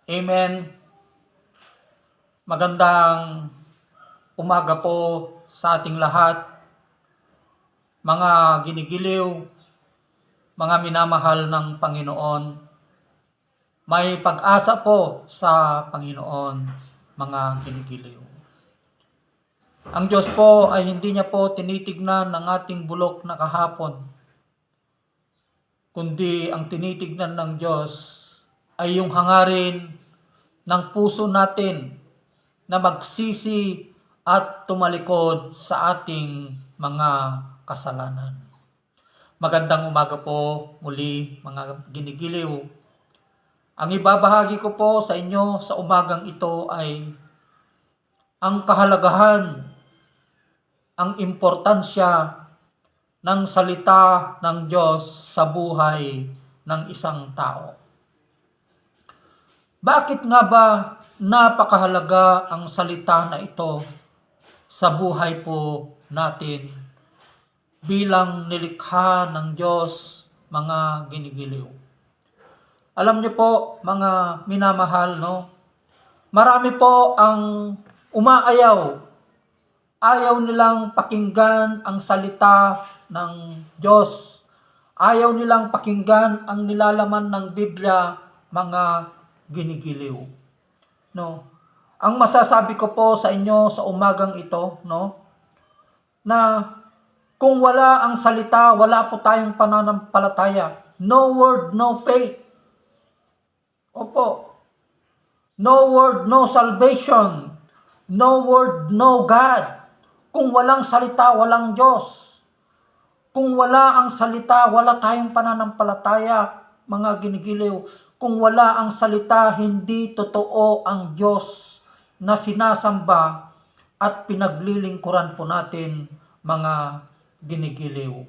Amen. Magandang umaga po sa ating lahat, mga ginigiliw, mga minamahal ng Panginoon. May pag-asa po sa Panginoon, mga ginigiliw. Ang Diyos po ay hindi niya po tinitignan ng ating bulok na kahapon, kundi ang tinitignan ng Diyos ay yung hangarin ng puso natin na magsisi at tumalikod sa ating mga kasalanan. Magandang umaga po muli, mga ginigiliw. Ang ibabahagi ko po sa inyo sa umagang ito ay ang kahalagahan, ang importansya ng salita ng Diyos sa buhay ng isang tao. Bakit nga ba napakahalaga ang salita na ito sa buhay po natin bilang nilikha ng Diyos, mga ginigiliw? Alam niyo po, mga minamahal, no? Marami po ang umaayaw. Ayaw nilang pakinggan ang salita ng Diyos. Ayaw nilang pakinggan ang nilalaman ng Biblia, mga ginigiliw. No? Ang masasabi ko po sa inyo sa umagang ito, no, na kung wala ang salita, wala po tayong pananampalataya. No word, no faith. Opo. No word, no salvation. No word, no God. Kung walang salita, walang Diyos. Kung wala ang salita, wala tayong pananampalataya, mga ginigiliw. Kung wala ang salita, hindi totoo ang Diyos na sinasamba at pinaglilingkuran po natin, mga ginigiliw.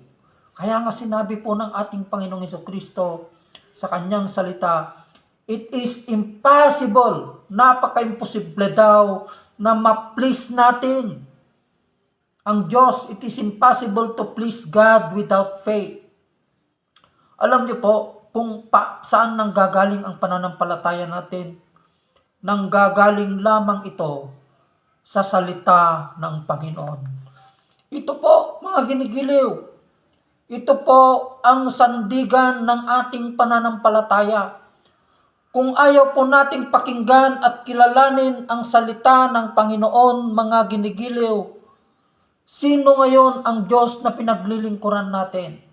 Kaya nga sinabi po ng ating Panginoong Jesucristo sa kanyang salita, it is impossible, napaka-imposible daw na ma-please natin ang Diyos. It is impossible to please God without faith. Alam niyo po kung saan nanggagaling ang pananampalataya natin? Nanggagaling lamang ito sa salita ng Panginoon. Ito po, mga ginigiliw, ito po ang sandigan ng ating pananampalataya. Kung ayaw po nating pakinggan at kilalanin ang salita ng Panginoon, mga ginigiliw, sino ngayon ang Diyos na pinaglilingkuran natin?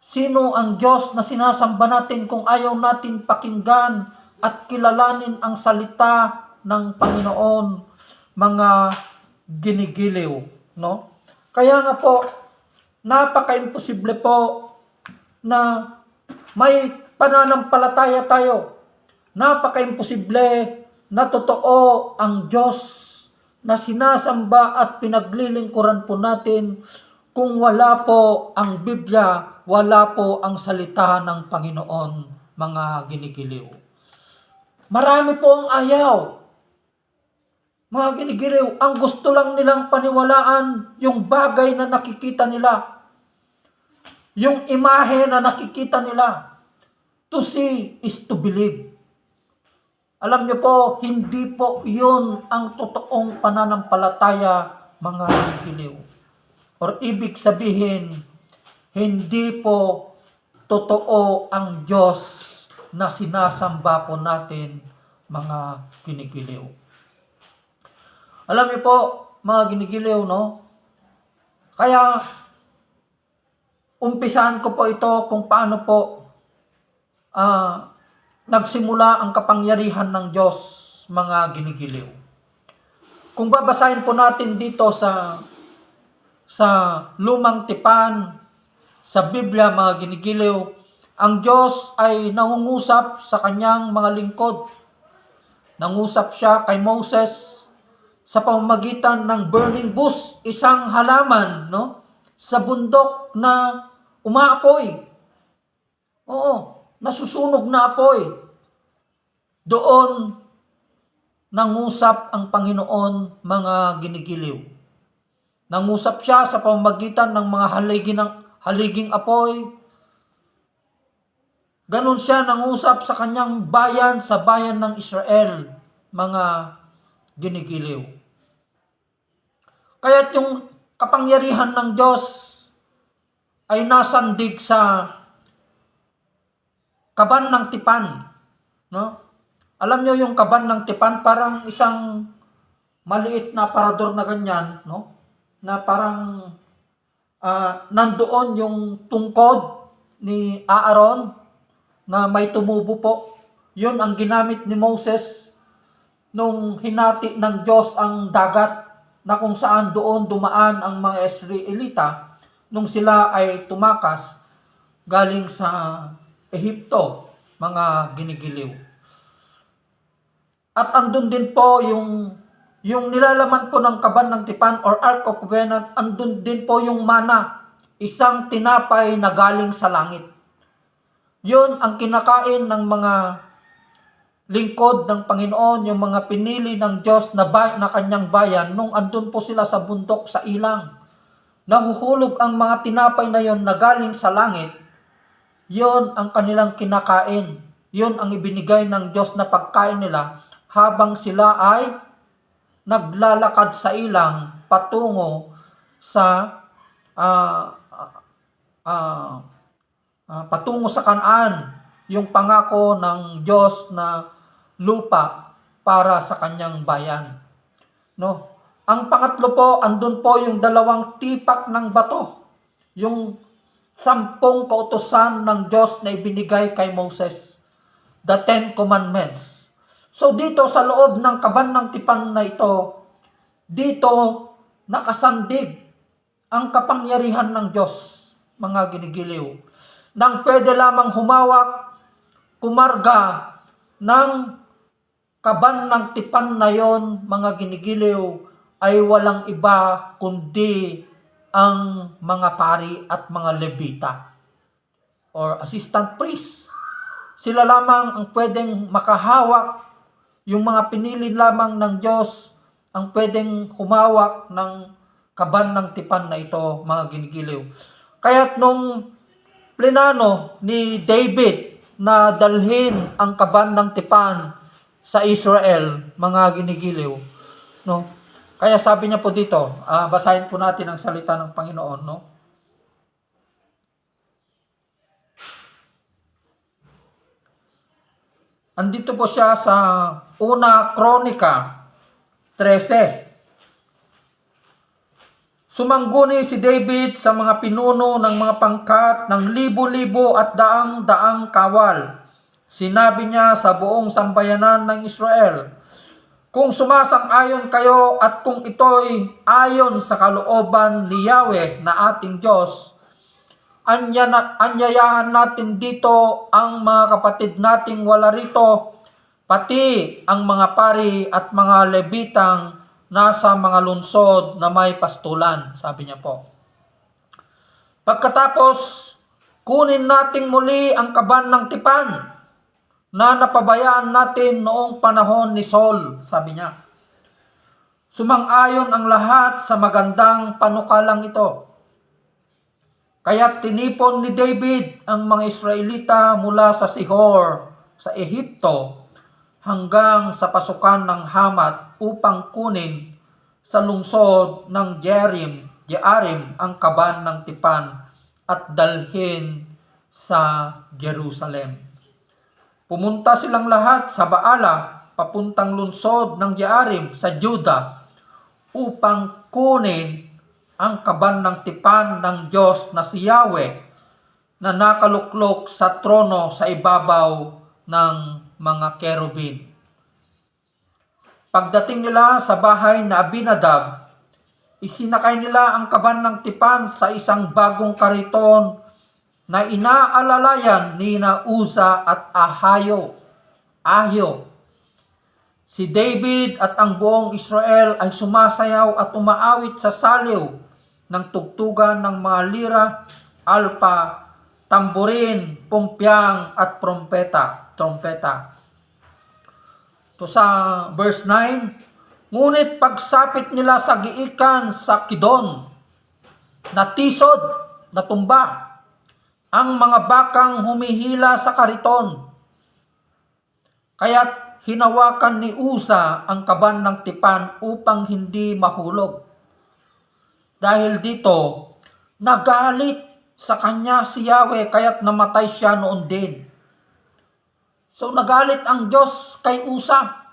Sino ang Diyos na sinasamba natin kung ayaw natin pakinggan at kilalanin ang salita ng Panginoon, mga ginigiliw, no? Kaya nga po, napaka-imposible po na may pananampalataya tayo. Napaka-imposible na totoo ang Diyos na sinasamba at pinaglilingkuran po natin kung wala po ang Biblia, wala po ang salita ng Panginoon, mga ginigiliw. Marami po ang ayaw. Mga ginigiliw, ang gusto lang nilang paniwalaan yung bagay na nakikita nila. Yung imahe na nakikita nila. To see is to believe. Alam niyo po, hindi po yun ang totoong pananampalataya, mga ginigiliw. Or ibig sabihin, hindi po totoo ang Diyos na sinasamba po natin, mga ginigiliw. Alam niyo po, mga ginigiliw, no? Kaya, umpisahan ko po ito kung paano po nagsimula ang kapangyarihan ng Diyos, mga ginigiliw. Kung babasahin po natin dito sa lumang tipan, sa Biblia, mga ginigiliw, ang Diyos ay nangungusap sa kanyang mga lingkod. Nangusap siya kay Moses sa pamamagitan ng burning bush, isang halaman, no, sa bundok na umaapoy. Oo, nasusunog na apoy. Doon nangusap ang Panginoon, mga ginigiliw. Nangusap siya sa pamamagitan ng mga haliging apoy. Ganon siya nangusap sa kanyang bayan, sa bayan ng Israel, mga ginigiliw. Kaya't yung kapangyarihan ng Diyos ay nasandig sa kaban ng tipan. No? Alam nyo yung kaban ng tipan, parang isang maliit na aparador na ganyan, no? Na parang nandoon yung tungkod ni Aaron na may tumubo po. Yun ang ginamit ni Moses nung hinati ng Diyos ang dagat na kung saan doon dumaan ang mga Israelita nung sila ay tumakas galing sa Ehipto, mga ginigiliw. At andun din po yung nilalaman po ng kaban ng tipan or Ark of Covenant, andun din po yung mana, isang tinapay na galing sa langit. Yun ang kinakain ng mga lingkod ng Panginoon, yung mga pinili ng Diyos na kanyang bayan, nung andun po sila sa bundok, sa ilang. Nahuhulog ang mga tinapay na yon na galing sa langit, yon ang kanilang kinakain. Yon ang ibinigay ng Diyos na pagkain nila habang sila ay naglalakad sa ilang patungo sa patungo sa Kanaan, yung pangako ng Diyos na lupa para sa kanyang bayan. No? Ang pangatlo po, andun po yung 2 tipak ng bato, yung 10 kautusan ng Diyos na ibinigay kay Moses, the 10 Commandments. So dito sa loob ng kaban ng tipan na ito, dito nakasandig ang kapangyarihan ng Diyos, mga ginigiliw, nang pwede lamang humawak, kumarga ng kaban ng tipan na yon, mga ginigiliw, ay walang iba kundi ang mga pari at mga Levita or assistant priest. Sila lamang ang pwedeng makahawak, yung mga pinili lamang ng Diyos ang pwedeng humawak ng kaban ng tipan na ito, mga ginigiliw. Kaya't nung plinano ni David na dalhin ang kaban ng tipan sa Israel, mga ginigiliw, no? Kaya sabi niya po dito, basahin po natin ang salita ng Panginoon, no? Andito po siya sa una Kronika 13. Sumangguni si David sa mga pinuno ng mga pangkat ng libo-libo at daang-daang kawal. Sinabi niya sa buong sambayanan ng Israel, kung sumasang-ayon kayo at kung ito'y ayon sa kalooban ni Yahweh na ating Diyos, anyayahan natin dito ang mga kapatid nating wala rito, pati ang mga pari at mga Levitang nasa mga lungsod na may pastulan, sabi niya po. Pagkatapos, kunin natin muli ang kaban ng tipan na napabayaan natin noong panahon ni Saul, sabi niya. Sumang-ayon ang lahat sa magandang panukalang ito. Kaya tinipon ni David ang mga Israelita mula sa Sihor, sa Ehipto, hanggang sa pasukan ng Hamat upang kunin sa lungsod ng Jearim ang kaban ng tipan at dalhin sa Jerusalem. Pumunta silang lahat sa Baala, papuntang lungsod ng Jearim sa Juda, upang kunin ang kaban ng tipan ng Diyos na si Yahweh na nakaluklok sa trono sa ibabaw ng mga kerubin. Pagdating nila sa bahay na Abinadab, isinakay nila ang kaban ng tipan sa isang bagong kariton na inaalalayan ni Uza at Ahio. Si David at ang buong Israel ay sumasayaw at umaawit sa saliw ng tugtugan ng mga lira, alpa, tamborin, pumpyang at trompeta. To sa verse 9, ngunit pagsapit nila sa giikan sa Kidon, natisod, natumba, ang mga bakang humihila sa kariton. Kaya't hinawakan ni Usa ang kaban ng tipan upang hindi mahulog. Dahil dito, nagalit sa kanya si Yahweh kaya't namatay siya noon din. So nagalit ang Diyos kay Usa.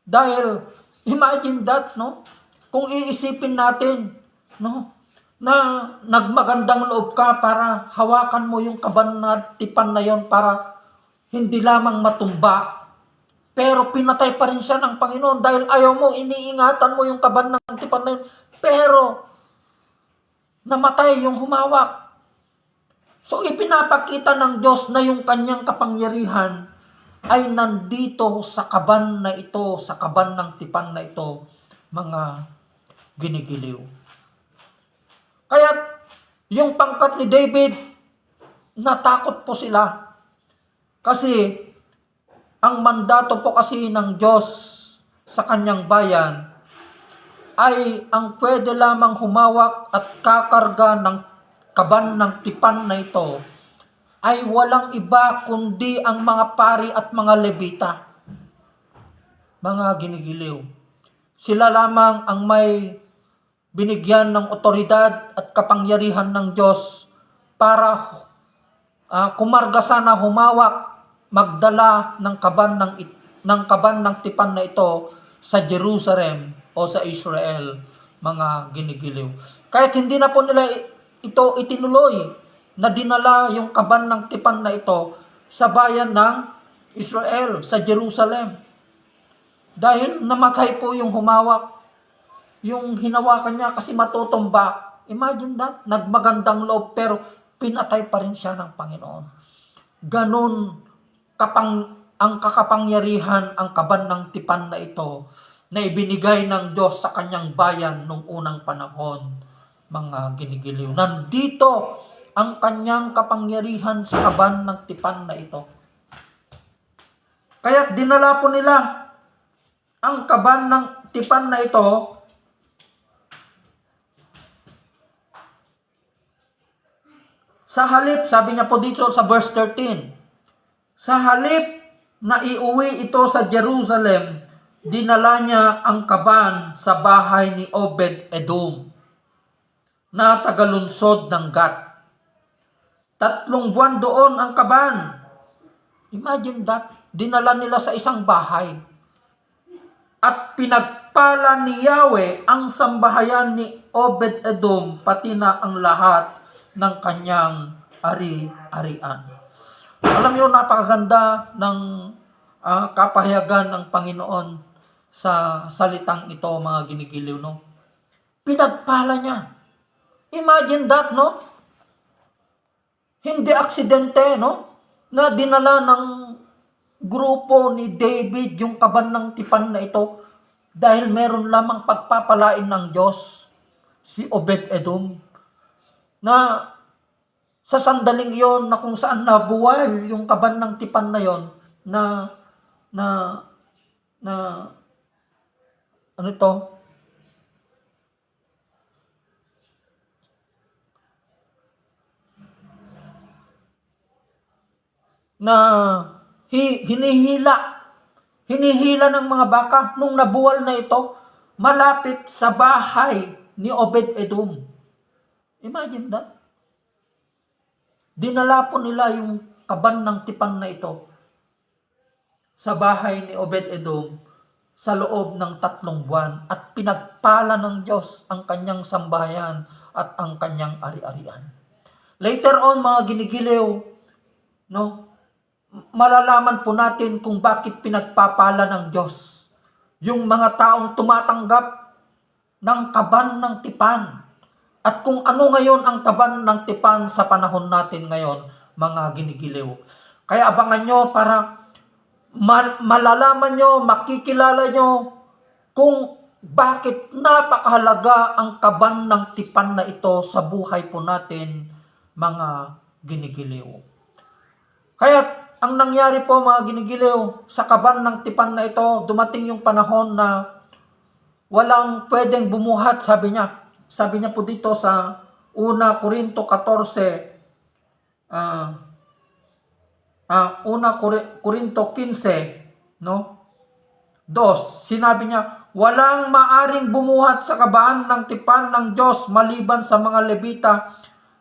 Dahil imagine that, no? Kung iisipin natin, no? Na nagmagandang loob ka para hawakan mo yung kaban na tipan na yon para hindi lamang matumba. Pero pinatay pa rin siya ng Panginoon dahil ayaw mo, iniingatan mo yung kaban ng tipan na yun. Pero namatay yung humawak. So ipinapakita ng Diyos na yung kanyang kapangyarihan ay nandito sa kaban na ito, sa kaban ng tipan na ito, mga ginigiliw. Kaya yung pangkat ni David, natakot po sila. Kasi ang mandato po kasi ng Diyos sa kanyang bayan ay ang pwede lamang humawak at kakarga ng kaban ng tipan na ito ay walang iba kundi ang mga pari at mga Levita, mga ginigiliw. Sila lamang ang may binigyan ng otoridad at kapangyarihan ng Diyos para kumarga sana humawak, magdala ng kaban ng tipan na ito sa Jerusalem o sa Israel, mga ginigiliw. Kahit hindi na po nila ito itinuloy na dinala yung kaban ng tipan na ito sa bayan ng Israel, sa Jerusalem. Dahil namatay po yung humawak, yung hinawakan niya kasi matutumba. Imagine that, nagmagandang loob pero pinatay pa rin siya ng Panginoon. Ganon ang kakapangyarihan, ang kaban ng tipan na ito na ibinigay ng Diyos sa kanyang bayan nung unang panahon, mga ginigiliw. Nandito ang kanyang kapangyarihan sa kaban ng tipan na ito. Kaya dinala po nila ang kaban ng tipan na ito sa halip, sabi niya po dito sa verse 13, sa halip na iuwi ito sa Jerusalem, dinala niya ang kaban sa bahay ni Obed-Edom na tagalunsod ng Gat. 3 buwan doon ang kaban. Imagine that, dinala nila sa isang bahay. At pinagpala ni Yahweh ang sambahayan ni Obed-Edom pati na ang lahat ng kanyang ari-arian. Alam niyo, napakaganda ng kapahayagan ng Panginoon sa salitang ito, mga ginigiliw, no? Pinagpala niya. Imagine that, no? Hindi aksidente, no? Na dinala ng grupo ni David yung kaban ng tipan na ito dahil meron lamang pagpapalain ng Diyos, si Obed-Edom, na sa sandaling yon na kung saan nabuwal yung kaban ng tipan na yon na ano ito? Na hinihila ng mga baka nung nabuwal na ito malapit sa bahay ni Obed-Edom. Imagine that. Dinala po nila yung kaban ng tipan na ito sa bahay ni Obed-Edom sa loob ng 3 buwan at pinagpala ng Diyos ang kanyang sambahayan at ang kanyang ari-arian. Later on, mga ginigiliw, no, malalaman po natin kung bakit pinagpapala ng Diyos yung mga taong tumatanggap ng kaban ng tipan. At kung ano ngayon ang kaban ng tipan sa panahon natin ngayon, mga ginigiliw. Kaya abangan nyo para malalaman nyo, makikilala nyo kung bakit napakahalaga ang kaban ng tipan na ito sa buhay po natin, mga ginigiliw. Kaya ang nangyari po, mga ginigiliw, sa kaban ng tipan na ito, dumating yung panahon na walang pwedeng bumuhat, sabi niya. Sabi niya po dito sa 1 Korinto 14, ah, una Korinto 15, no? 2, sinabi niya, walang maaring bumuhat sa kabaan ng tipan ng Diyos maliban sa mga Levita,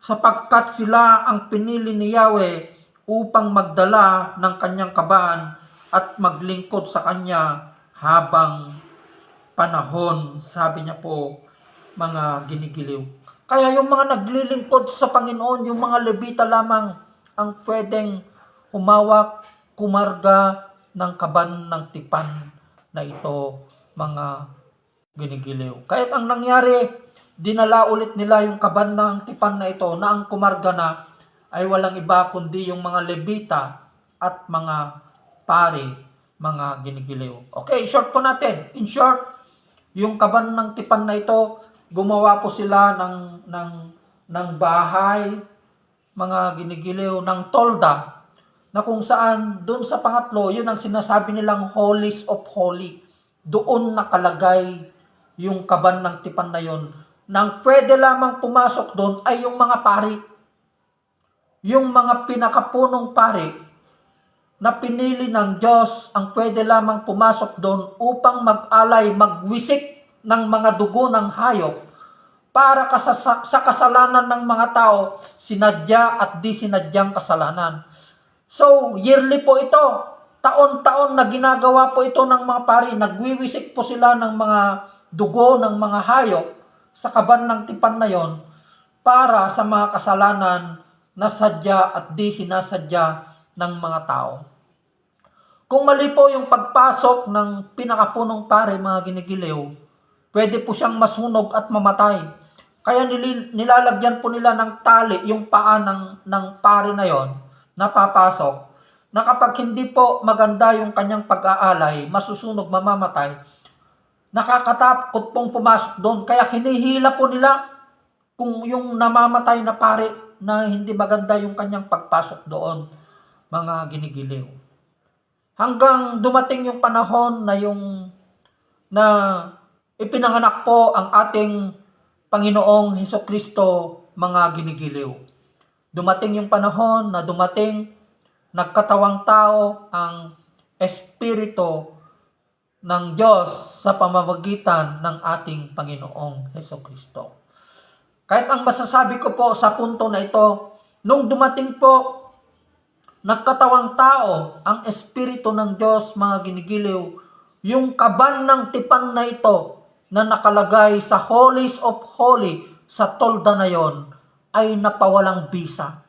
sapagkat sila ang pinili ni Yahweh upang magdala ng kanyang kabaan at maglingkod sa kanya habang panahon. Sabi niya po, mga ginigiliw. Kaya yung mga naglilingkod sa Panginoon, yung mga Levita lamang ang pwedeng humawak, kumarga ng kaban ng tipan na ito, mga ginigiliw. Kahit ang nangyari, dinala ulit nila yung kaban ng tipan na ito na ang kumarga na ay walang iba kundi yung mga Levita at mga pari, mga ginigiliw. Okay, short po natin. In short, yung kaban ng tipan na ito, gumawa po sila ng bahay, mga ginigiliw, ng tolda, na kung saan doon sa pangatlo, yun ang sinasabi nilang holies of holy. Doon nakalagay yung kaban ng tipan na yun. Nang pwede lamang pumasok doon ay yung mga pari. Yung mga pinakapunong pari na pinili ng Diyos ang pwede lamang pumasok doon upang mag-alay, magwisik ng mga dugo ng hayop para sa kasalanan ng mga tao, sinadya at di sinadyang kasalanan. So, yearly po ito. Taon-taon na ginagawa po ito ng mga pari. Nagwiwisik po sila ng mga dugo ng mga hayop sa kaban ng tipan na yon para sa mga kasalanan na sadya at di sinasadya ng mga tao. Kung mali po yung pagpasok ng pinakapunong pari, mga ginigiliw, pwede po siyang masunog at mamatay. Kaya nilalagyan po nila ng tali yung paa ng pari na yon, napapasok, na kapag hindi po maganda yung kanyang pag-aalay, masusunog, mamamatay, nakakatakot pong pumasok doon. Kaya hinihila po nila kung yung namamatay na pari na hindi maganda yung kanyang pagpasok doon, mga ginigiliw. Hanggang dumating yung panahon na ipinanganak po ang ating Panginoong Hesukristo, mga ginigiliw. Dumating yung panahon na nagkatawang tao ang Espiritu ng Diyos sa pamamagitan ng ating Panginoong Hesukristo. Kahit ang masasabi ko po sa punto na ito, nung dumating po, nagkatawang tao ang Espiritu ng Diyos, mga ginigiliw, yung kaban ng tipan na ito na nakalagay sa Holies of Holy, sa tolda na yon, ay napawalang bisa.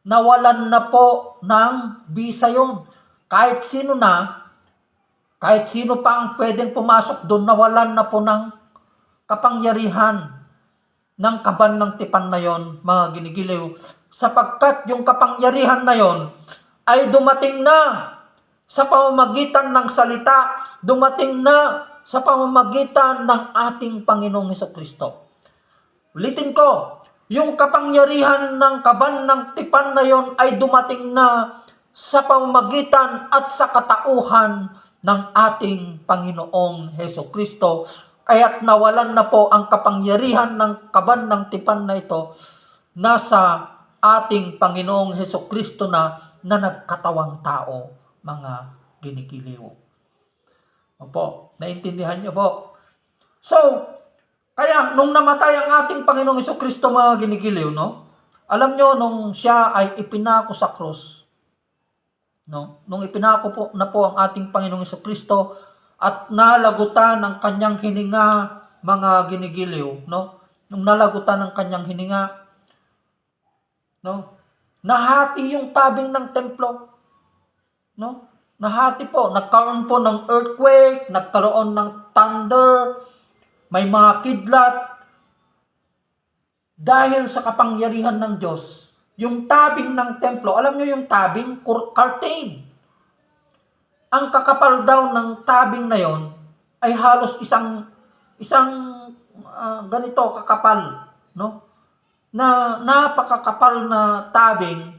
Nawalan na po ng bisa yon. Kahit sino pa ang pwedeng pumasok doon, nawalan na po ng kapangyarihan ng kaban ng tipan na yon, mga ginigiliw. Sapagkat yung kapangyarihan na yon ay dumating na sa pamamagitan ng salita, dumating na sa pamamagitan ng ating Panginoong Hesukristo. Ulitin ko, yung kapangyarihan ng kaban ng tipan na yon ay dumating na sa pamamagitan at sa katauhan ng ating Panginoong Hesukristo. Kaya't nawalan na po ang kapangyarihan ng kaban ng tipan na ito, nasa ating Panginoong Hesukristo na nagkatawang tao, mga ginigiliw. Opo, naintindihan niyo po. So, kaya nung namatay ang ating Panginoong Hesukristo, mga ginigiliw, no? Alam niyo, nung siya ay ipinako sa krus, no? Nung ipinako po na po ang ating Panginoong Hesukristo at nalagutan ng kanyang hininga, mga ginigiliw, no? Nung nalagutan ng kanyang hininga, no? Nahati yung tabing ng templo, no? Nahati po, nagkaroon po ng earthquake, nagkaroon ng thunder, may mga kidlat. Dahil sa kapangyarihan ng Diyos, yung tabing ng templo, alam niyo yung tabing, curtain. Ang kakapal daw ng tabing na yon ay halos isang ganito kakapal, no? Na napakakapal na tabing,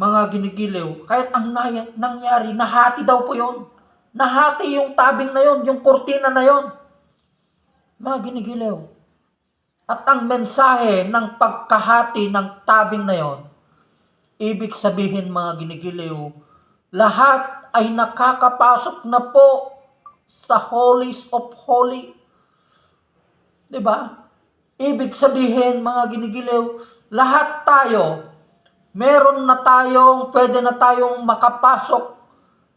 mga ginigiliw. Kahit ang nangyari, nahati daw po yon. Nahati yung tabing na yon, yung kurtina na yon, mga ginigiliw. At ang mensahe ng pagkahati ng tabing na yon Ibig sabihin mga ginigiliw, lahat ay nakakapasok na po sa Holies of Holy. Diba? Ibig sabihin mga ginigiliw, lahat tayo, pwede na tayong makapasok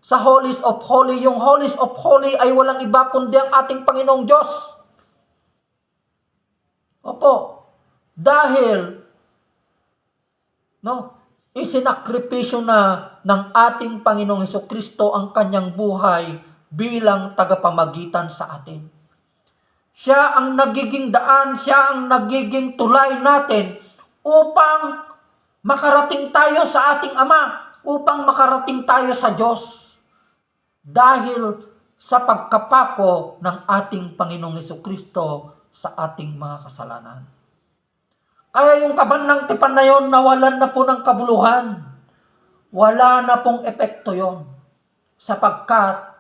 sa Holies of Holy. Yung Holies of Holy ay walang iba kundi ang ating Panginoong Diyos. Opo, dahil isinakripisyo na ng ating Panginoong Hesukristo ang kanyang buhay bilang tagapamagitan sa atin. Siya ang nagiging daan, siya ang nagiging tulay natin upang makarating tayo sa ating Ama, upang makarating tayo sa Diyos. Dahil sa pagkapako ng ating Panginoong Hesukristo sa ating mga kasalanan. Kaya yung kaban ng tipan na yon, nawalan na po ng kabuluhan. Wala na pong epekto yon. Sapagkat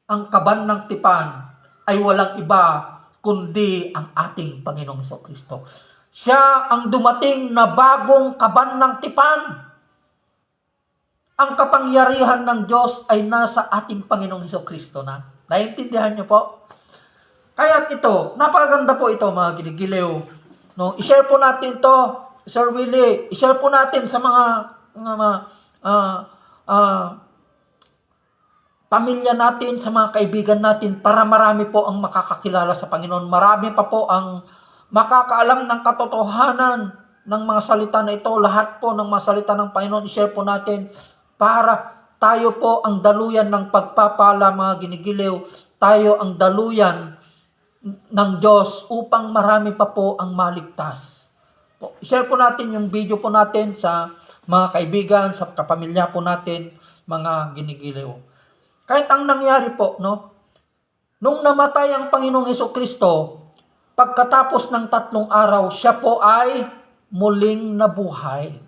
ang kaban ng tipan ay walang iba kundi ang ating Panginoong Hesukristo. Siya ang dumating na bagong kaban ng tipan. Ang kapangyarihan ng Diyos ay nasa ating Panginoong Hesukristo na. Naiintindihan niyo po? Kaya ito, napakaganda po ito mga ginigiliw. I-share po natin ito, Sir Willie. I-share po natin sa mga pamilya natin, sa mga kaibigan natin, para marami po ang makakakilala sa Panginoon. Marami pa po ang makakaalam ng katotohanan ng mga salita na ito. Lahat po ng mga salita ng Panginoon, i-share po natin para tayo po ang daluyan ng pagpapala, mga ginigiliw. Tayo ang daluyan ng Diyos upang marami pa po ang maligtas. I-share po natin yung video po natin sa mga kaibigan, sa kapamilya po natin, mga ginigiliw. Kahit ang nangyari po, nung namatay ang Panginoong Hesukristo, pagkatapos ng 3 araw, siya po ay muling nabuhay.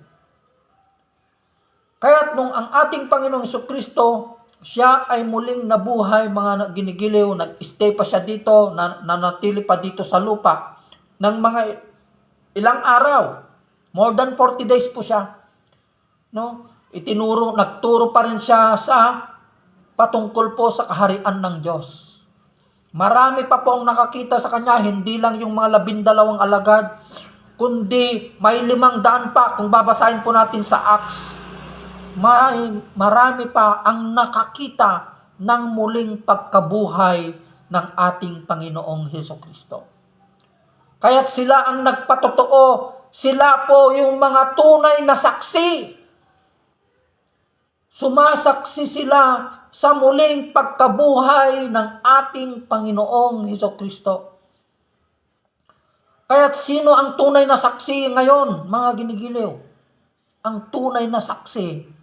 Kaya't nung ang ating Panginoong Hesukristo, siya ay muling nabuhay, mga ginigiliw, nag-stay pa siya dito, nanatili pa dito sa lupa ng mga ilang araw. More than 40 days po siya. Nagturo pa rin siya sa patungkol po sa kaharian ng Diyos. Marami pa po ang nakakita sa kanya, hindi lang yung mga 12 alagad, kundi may 500 pa. Kung babasahin po natin sa Acts, marami pa ang nakakita ng muling pagkabuhay ng ating Panginoong Hesukristo. Kaya't sila ang nagpatotoo, sila po yung mga tunay na saksi. Sumasaksi sila sa muling pagkabuhay ng ating Panginoong Hesukristo. Kaya't sino ang tunay na saksi ngayon, mga ginigiliw? Ang tunay na saksi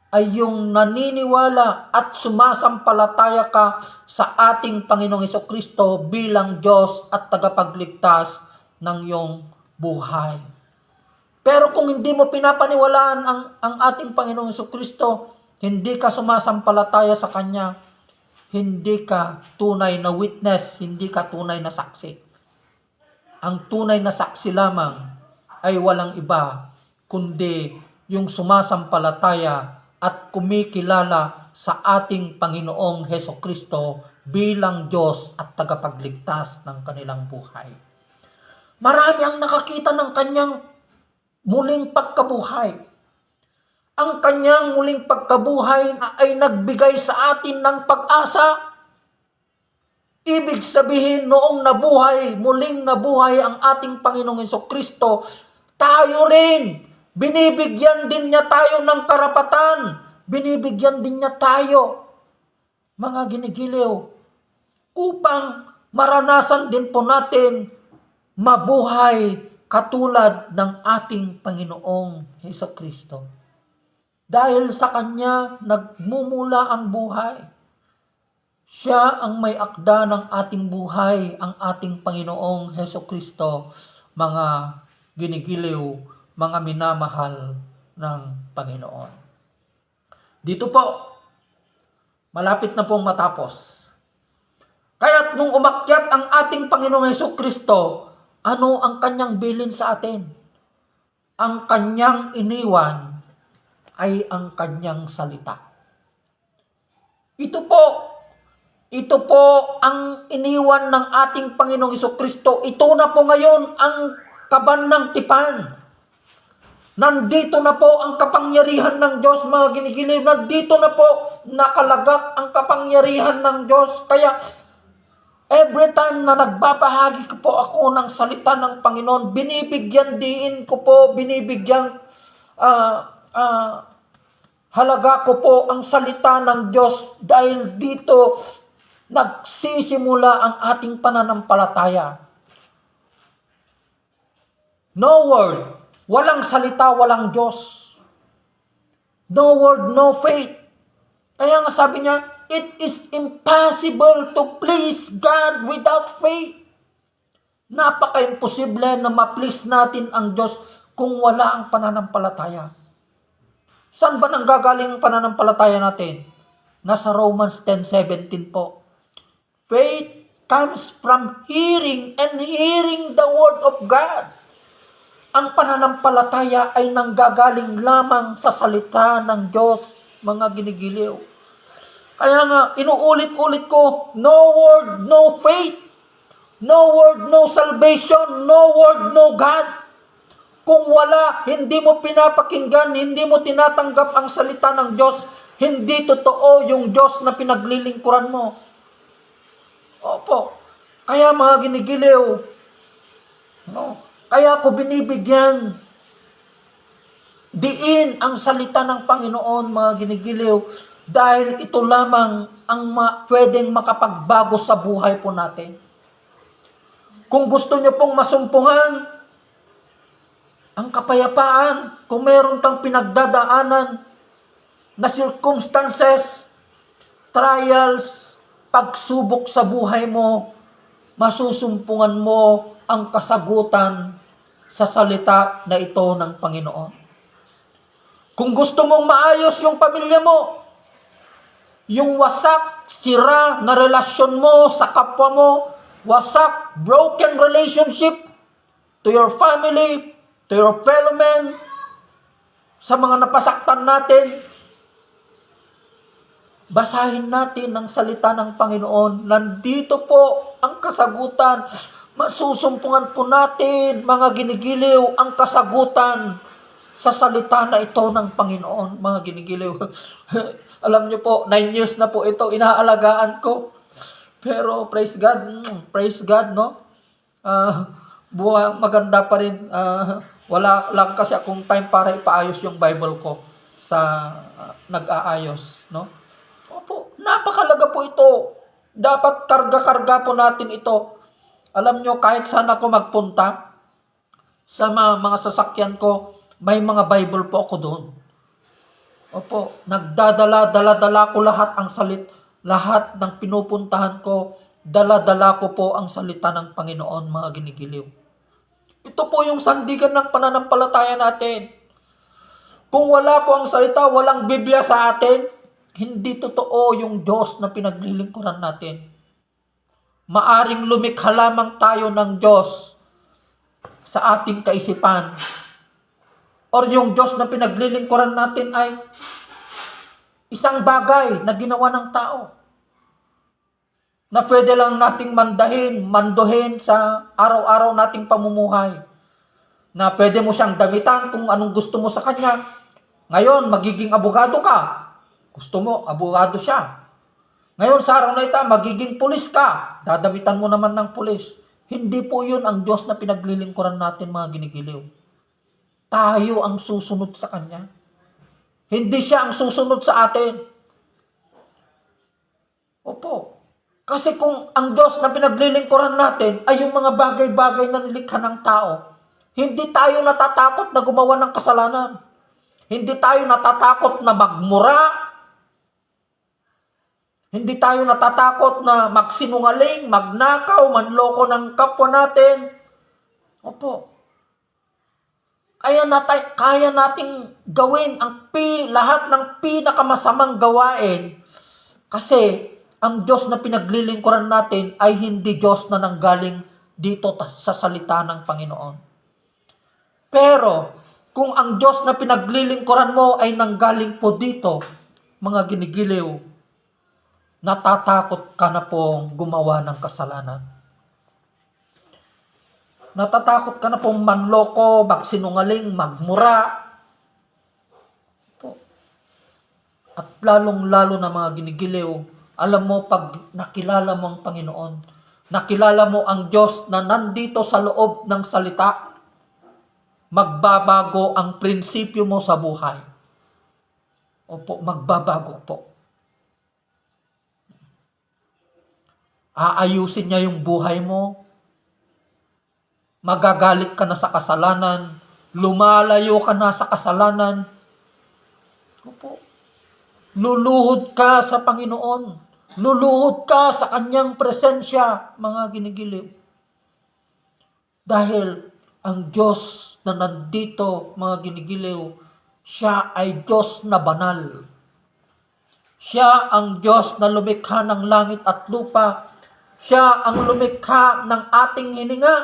ay yung naniniwala at sumasampalataya ka sa ating Panginoong Hesukristo bilang Diyos at tagapagligtas ng iyong buhay. Pero kung hindi mo pinapaniwalaan ang ating Panginoong Hesukristo, hindi ka sumasampalataya sa Kanya, hindi ka tunay na witness, hindi ka tunay na saksi. Ang tunay na saksi lamang ay walang iba, kundi yung sumasampalataya at kumikilala sa ating Panginoong Hesukristo bilang Diyos at tagapagligtas ng kanilang buhay. Marami ang nakakita ng Kanyang muling pagkabuhay. Ang Kanyang muling pagkabuhay ay nagbigay sa atin ng pag-asa. Ibig sabihin, noong muling nabuhay ang ating Panginoong Hesukristo, tayo rin, binibigyan din niya tayo ng karapatan. Binibigyan din niya tayo, mga ginigiliw, upang maranasan din po natin mabuhay katulad ng ating Panginoong Hesukristo. Dahil sa Kanya nagmumula ang buhay. Siya ang may akda ng ating buhay, ang ating Panginoong Hesukristo, mga ginigiliw, mga minamahal ng Panginoon. Dito po, malapit na pong matapos. Kaya't nung umakyat ang ating Panginoong Hesukristo, ano ang Kanyang bilin sa atin? Ang Kanyang iniwan ay ang kanyang salita. Ito po ang iniwan ng ating Panginoong Hesukristo. Ito na po ngayon ang kaban ng tipan. Nandito na po ang kapangyarihan ng Diyos, mga ginigiliw. Nandito na po nakalagak ang kapangyarihan ng Diyos. Kaya every time na nagbabahagi ko po ako ng salita ng Panginoon, binibigyan halaga ko po ang salita ng Diyos dahil dito nagsisimula ang ating pananampalataya. No word, walang salita, walang Diyos. No word, no faith. Kaya nga sabi niya, it is impossible to please God without faith. Napaka-imposible na ma-please natin ang Diyos kung wala ang pananampalataya. Saan ba nanggagaling ang pananampalataya natin? Nasa Romans 10:17 po. Faith comes from hearing and hearing the word of God. Ang pananampalataya ay nanggagaling lamang sa salita ng Diyos, mga ginigiliw. Kaya nga, inuulit-ulit ko, no word, no faith. No word, no salvation. No word, no God. Kung wala, hindi mo pinapakinggan, hindi mo tinatanggap ang salita ng Diyos, hindi totoo yung Diyos na pinaglilingkuran mo. Opo. Kaya mga ginigiliw, no? Kaya ako binibigyan diin ang salita ng Panginoon, mga ginigiliw, dahil ito lamang ang pwedeng makapagbago sa buhay po natin. Kung gusto niyo pong masumpungan ang kapayapaan, kung meron kang pinagdadaanan na circumstances, trials, pagsubok sa buhay mo, masusumpungan mo ang kasagutan sa salita na ito ng Panginoon. Kung gusto mong maayos yung pamilya mo, yung wasak, sira na relasyon mo sa kapwa mo, wasak, broken relationship to your family, to your fellow men, sa mga napasaktan natin, basahin natin ang salita ng Panginoon. Nandito po ang kasagutan. Masusumpungan po natin, mga ginigiliw, ang kasagutan sa salita na ito ng Panginoon, mga ginigiliw. Alam niyo po, 9 years na po ito, inaalagaan ko. Pero praise God, no? Maganda pa rin. Wala lang kasi akong time para ipaayos yung Bible ko sa nag-aayos, no? Opo, napakalaga po ito. Dapat karga-karga po natin ito. Alam nyo, kahit saan ako magpunta, sa mga sasakyan ko, may mga Bible po ako doon. Opo, nagdadala ko lahat ng pinupuntahan ko, dala-dala ko po ang salita ng Panginoon, mga ginigiliw. Ito po yung sandigan ng pananampalataya natin. Kung wala po ang salita, walang Biblia sa atin, hindi totoo yung Diyos na pinaglilingkuran natin. Maaring lumikha lamang tayo ng Diyos sa ating kaisipan. Or yung Diyos na pinaglilingkuran natin ay isang bagay na ginawa ng tao. Na pwede lang nating manduhin sa araw-araw nating pamumuhay. Na pwede mo siyang gamitan kung anong gusto mo sa kanya. Ngayon, magiging abogado ka. Gusto mo, abogado siya. Ngayon, sa araw na ito, magiging pulis ka. Dadamitan mo naman ng pulis. Hindi po yun ang Diyos na pinaglilingkuran natin, mga ginigiliw. Tayo ang susunod sa Kanya. Hindi siya ang susunod sa atin. Opo. Kasi kung ang Diyos na pinaglilingkuran natin ay yung mga bagay-bagay na nilikha ng tao, hindi tayo natatakot na gumawa ng kasalanan. Hindi tayo natatakot na magmura. Hindi tayo natatakot na magsinungaling, magnakaw, manloko ng kapwa natin. Opo. Kaya nating gawin lahat ng pinakamasamang gawain kasi ang Diyos na pinaglilingkuran natin ay hindi Diyos na nanggaling dito sa salita ng Panginoon. Pero Kung ang Diyos na pinaglilingkuran mo ay nanggaling po dito, mga ginigiliw, natatakot ka na pong gumawa ng kasalanan. Natatakot ka na pong manloko, magsinungaling, magmura. At lalong-lalo na mga ginigiliw, alam mo pag nakilala mo ang Panginoon, nakilala mo ang Diyos na nandito sa loob ng salita, magbabago ang prinsipyo mo sa buhay. Opo, magbabago po. Aayusin niya yung buhay mo. Magagalit ka na sa kasalanan. Lumalayo ka na sa kasalanan. Opo. Luluhod ka sa Panginoon. Luluhod ka sa Kanyang presensya, mga ginigiliw. Dahil ang Diyos na nandito, mga ginigiliw, siya ay Diyos na banal. Siya ang Diyos na lumikha ng langit at lupa. Siya ang lumikha ng ating hininga.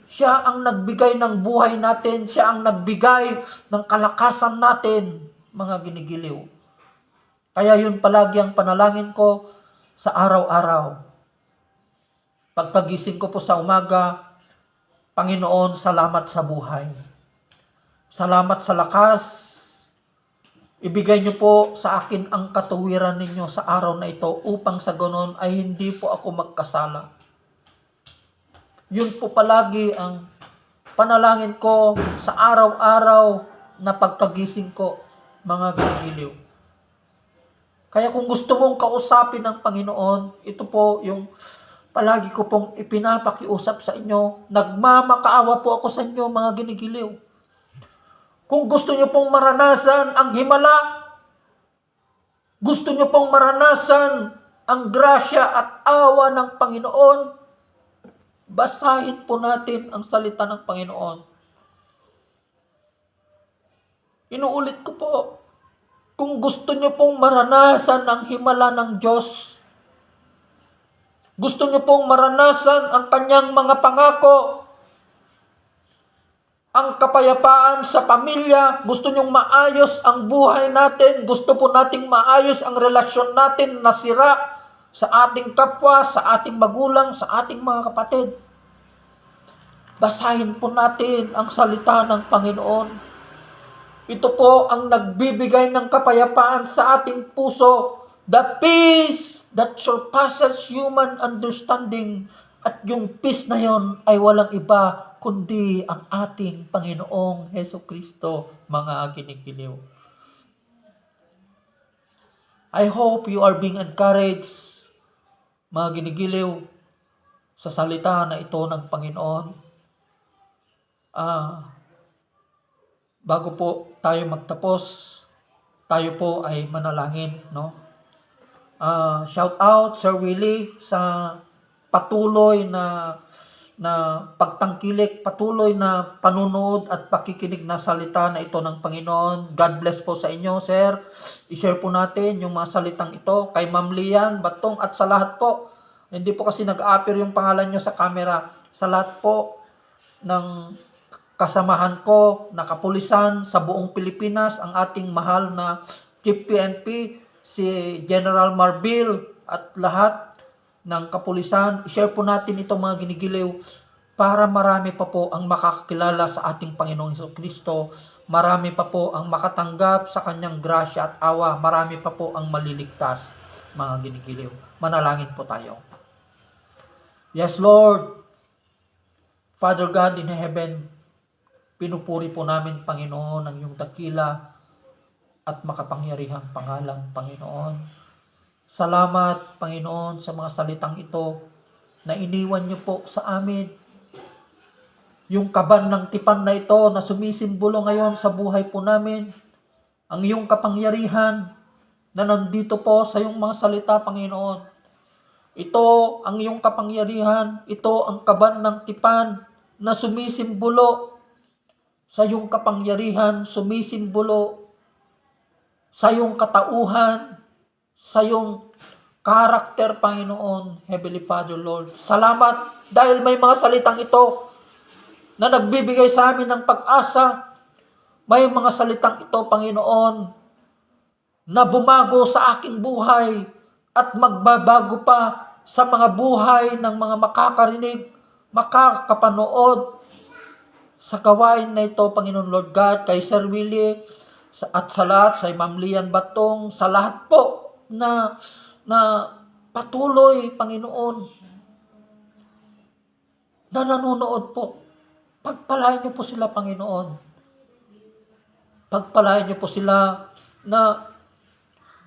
Siya ang nagbigay ng buhay natin. Siya ang nagbigay ng kalakasan natin, mga ginigiliw. Kaya yun palagi ang panalangin ko sa araw-araw. Pagkagising ko po sa umaga, Panginoon, salamat sa buhay. Salamat sa lakas. Ibigay niyo po sa akin ang katuwiran ninyo sa araw na ito upang sa ganon ay hindi po ako magkasala. Yun po palagi ang panalangin ko sa araw-araw na pagkagising ko, mga ginigiliw. Kaya kung gusto mong kausapin ng Panginoon, ito po yung palagi ko pong ipinapakiusap sa inyo. Nagmamakaawa po ako sa inyo, mga ginigiliw. Kung gusto nyo pong maranasan ang himala, gusto nyo pong maranasan ang grasya at awa ng Panginoon, basahin po natin ang salita ng Panginoon. Inuulit ko po, kung gusto nyo pong maranasan ang himala ng Diyos, gusto nyo pong maranasan ang Kanyang mga pangako, ang kapayapaan sa pamilya, gusto nyong maayos ang buhay natin, gusto po nating maayos ang relasyon natin na sira sa ating kapwa, sa ating magulang, sa ating mga kapatid. Basahin po natin ang salita ng Panginoon. Ito po ang nagbibigay ng kapayapaan sa ating puso. The peace that surpasses human understanding. At yung peace na yon ay walang iba kundi ang ating Panginoong Hesukristo, mga ginigiliw. I hope you are being encouraged, mga ginigiliw, sa salita na ito ng Panginoon. Bago po tayo magtapos, tayo po ay manalangin, no? Shout out Sir Willie sa patuloy na pagtangkilik, patuloy na panunood at pakikinig na salita na ito ng Panginoon. God bless po sa inyo, sir. I-share po natin yung mga salitang ito kay Ma'am Lian Batong at sa lahat po. Hindi po kasi nag-appear yung pangalan nyo sa camera. Sa lahat po ng kasamahan ko na kapulisan sa buong Pilipinas, ang ating mahal na Chief PNP, si General Marbil at lahat ng kapulisan. I-share po natin ito, mga ginigiliw, para marami pa po ang makakilala sa ating Panginoong Hesukristo. Marami pa po ang makatanggap sa Kanyang grasya at awa. Marami pa po ang maliligtas, mga ginigiliw. Manalangin po tayo. Yes, Lord, Father God in heaven, pinupuri po namin, Panginoon, ang iyong dakila at makapangyarihang pangalan, Panginoon. Salamat, Panginoon, sa mga salitang ito na iniwan niyo po sa amin. Yung kaban ng tipan na ito na sumisimbolo ngayon sa buhay po namin. Ang iyong kapangyarihan na nandito po sa iyong mga salita, Panginoon. Ito ang iyong kapangyarihan. Ito ang kaban ng tipan na sumisimbolo sa iyong kapangyarihan, sumisimbolo sa iyong katauhan, sa iyong karakter, Panginoon, Heavenly Father, Lord. Salamat dahil may mga salitang ito na nagbibigay sa amin ng pag-asa May mga salitang ito, Panginoon, na bumago sa aking buhay at magbabago pa sa mga buhay ng mga makakarinig, makakapanood sa gawain na ito, Panginoon Lord God, kay Sir Willie, at sa lahat, sa Ma'am Lian Batong, sa lahat po na patuloy, Panginoon, na nanonood po. Pagpalain niyo po sila, Panginoon. Pagpalain niyo po sila na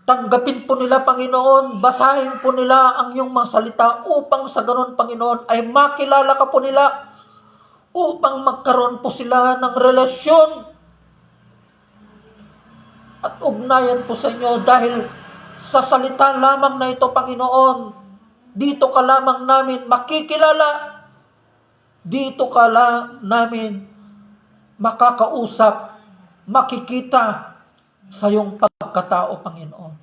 tanggapin po nila, Panginoon, basahin po nila ang iyong mga salita upang sa ganon, Panginoon, ay makilala ka po nila, upang magkaroon po sila ng relasyon at ugnayan po sa inyo dahil sa salita lamang na ito, Panginoon, dito ka lamang namin makikilala, dito ka lang namin makakausap, makikita sa iyong pagkatao, Panginoon.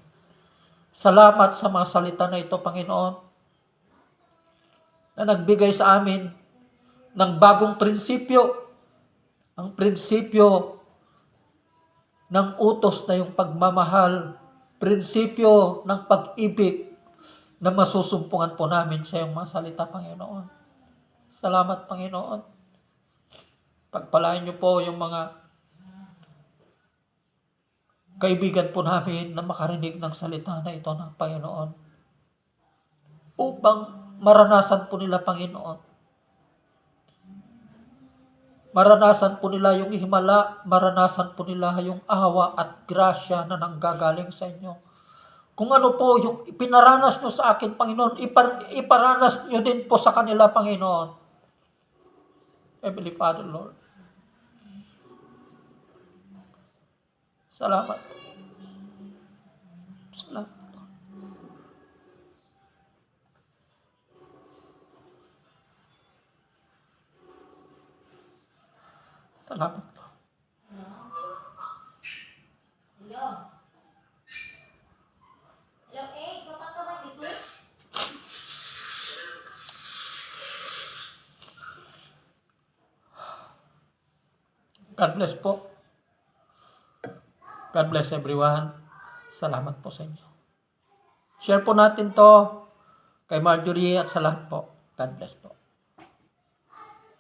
Salamat sa mga salita na ito, Panginoon, na nagbigay sa amin ng bagong prinsipyo, ang prinsipyo ng utos na yung pagmamahal, prinsipyo ng pag-ibig na masusumpungan po namin sa iyong mga salita, Panginoon. Salamat, Panginoon. Pagpalain niyo po yung mga kaibigan po namin na makarinig ng salita na ito ng Panginoon, upang maranasan po nila, Panginoon. Maranasan po nila yung himala, maranasan po nila yung awa at grasya na nanggagaling sa inyo. Kung ano po yung ipinaranas nyo sa akin, Panginoon, iparanas nyo din po sa kanila, Panginoon. Heavenly Father, Lord. Salamat. Salamat. Salamat. Hello. Hello, Ace. Wapak ka ba dito? God bless po. God bless everyone. Salamat po sa inyo. Share po natin to kay Marjorie at sa lahat po. God bless po.